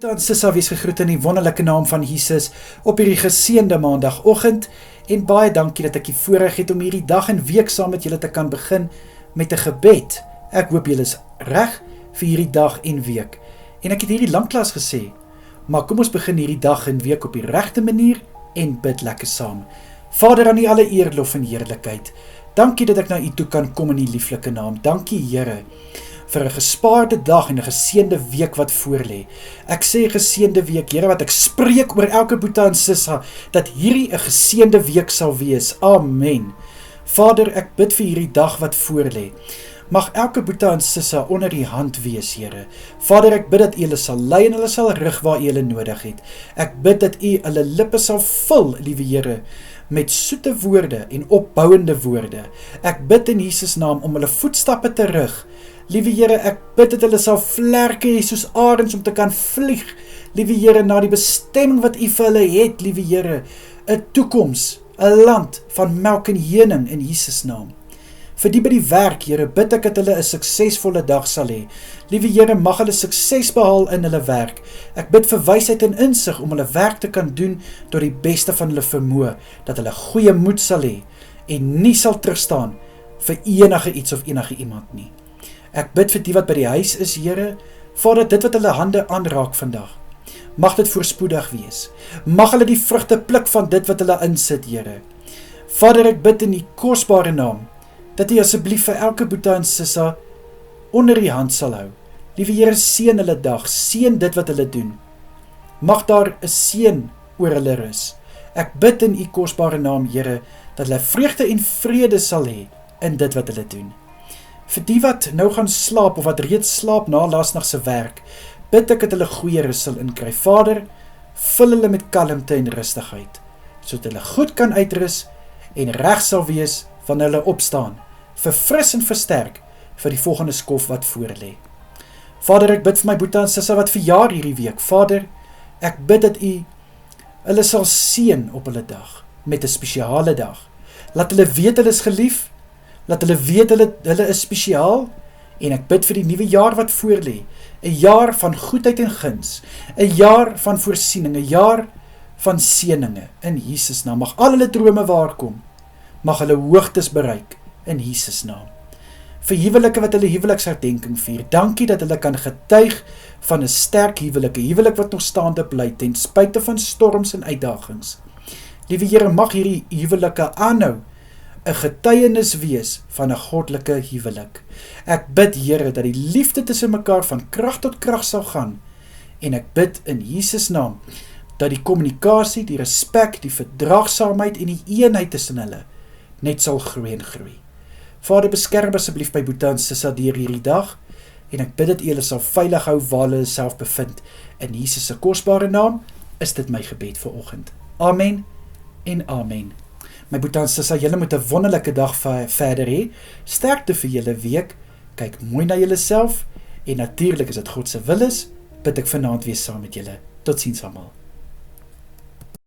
Boeta en Sissa, wees gegroet in die wonderlike naam van Jesus op hierdie geseënde maandagoggend en baie dankie dat ek die voorreg het om hierdie dag en week saam met julle te kan begin met 'n gebed. Ek hoop julle is reg vir hierdie dag en week. En ek het hierdie lanklaas gesê, maar kom ons begin hierdie dag en week op die regte manier en bid lekker saam. Vader, aan U alle eer, lof en heerlikheid. Dankie dat ek na U toe kan kom in U lieflike naam. Dankie Here vir 'n gespaarde dag en 'n geseënde week wat voorlê. Ek sê geseënde week, Here, wat ek spreek oor elke Boeta en Sissa, dat hierdie 'n geseënde week sal wees. Amen. Vader, ek bid vir hierdie dag wat voorlê. Mag elke Boeta en Sissa onder U hand wees, Here. Vader, ek bid dat U hulle sal lei en hulle sal rig waar U hulle nodig het. Ek bid dat U hulle lippe sal vul, liewe Here, met soete woorde en opbouende woorde. Ek bid in Jesus naam om hulle voetstappe te rig. Liewe Here, ek bid dat hulle sal vlerke hê soos arends om te kan vlieg, liewe Here, na die bestemming wat U vir hulle het, liewe Here, 'n toekoms, 'n land van melk en honing in Jesus naam. Vir die by die werk, Here, bid ek dat hulle 'n suksesvolle dag sal hê. Liewe Here, mag hulle sukses behaal in hulle werk. Ek bid vir wysheid en insig om hulle werk te kan doen tot die beste van hulle vermoë, dat hulle goeie moed sal hê en nie sal terugstaan vir enige iets of enige iemand nie. Ek bid vir die wat by die huis is, Here, Vader, dit wat hulle hande aanraak vandag, mag dit voorspoedig wees. Mag hulle die vrugte pluk van dit wat hulle insit, Here. Vader, ek bid in die kosbare naam, dat U asseblief vir elke Boeta en Sissa onder U hand sal hou. Liewe Here, seën hulle dag, seën dit wat hulle doen. Mag daar 'n seën oor hulle rus. Ek bid in U kosbare naam, Here, dat hulle vreugde en vrede sal hê in dit wat hulle doen. Vir die wat nou gaan slaap of wat reeds slaap na laasnag se werk, bid ek dat hulle goeie rus sal inkry. Vader, vul hulle met kalmte en rustigheid, sodat hulle goed kan uitrus en reg sal wees wanneer hulle opstaan, verfris en versterk vir die volgende skof wat voorlê. Vader, ek bid vir my Boeta en Sissa wat verjaar hierdie week. Vader, ek bid dat U hulle sal seën op hulle dag, met 'n spesiale dag. Laat hulle weet hulle is gelief, laat hulle weet hulle is spesiaal, en ek bid vir die nuwe jaar wat voorlê, 'n jaar van goedheid en guns, 'n jaar van voorsiening, 'n jaar van seëninge, in Jesus naam. Mag al hulle drome waarkom, mag hulle hoogtes bereik, in Jesus naam. Vir huwelike wat hulle huweliksherdenking vier, dankie dat hulle kan getuig van 'n sterk huwelik, 'n huwelik wat nog staande bly, ten spyte van storms en uitdagings. Liewe Here, mag hierdie huwelike aanhou 'n getuienis wees van 'n goddelike huwelik. Ek bid, Here, dat die liefde tussen mekaar van krag tot krag sal gaan, en ek bid in Jesus naam, dat die kommunikasie, die respek, die verdraagsaamheid en die eenheid tussen hulle net sal groei en groei. Vader, beskerm asseblief by Boeta en Sissa deur hierdie dag, en ek bid dat U hulle sal veilig hou waar hulle self bevind. In Jesus se kosbare naam is dit my gebed vir oggend. Amen en amen. My Boeta en Sissa, julle moet 'n wonderlike dag verder hê. Sterkte vir julle week. Kyk mooi na julleself, en natuurlik as dit God se wil is, bid ek vanaand weer saam met julle. Totsiens almal.